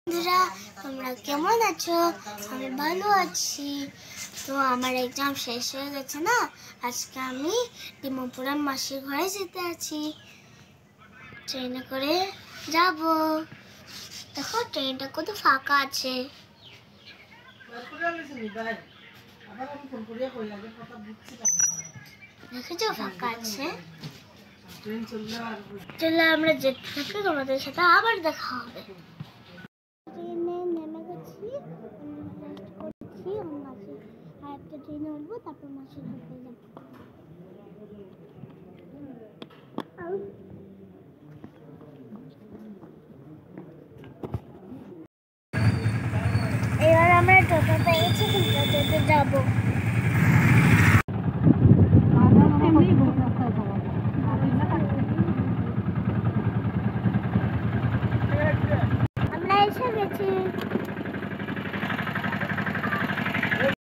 বন্ধুরা, তোমরা কেমন আছো? আমি ভালো আছি। তো আমার এক্সাম শেষ হয়ে গেছে না, আজকে আমি ডিমপুরের মাসির ঘরে যেতে আছি। ট্রেনে করে যাব। দেখো ট্রেনটা কত ফাঁকা আছে। দেখেছো ফাঁকা আছে। চলে আমরা যেতে থাকি, তোমাদের সাথে আবার দেখা হবে। ট্রেনে নেমে গেছি, আর একটা ট্রেনে উঠবো, তারপর মাসির ঘরে যাবো। এবার আমরা টোটো পেয়েছি, টোটোতে যাবো। আমরা এসে গেছি।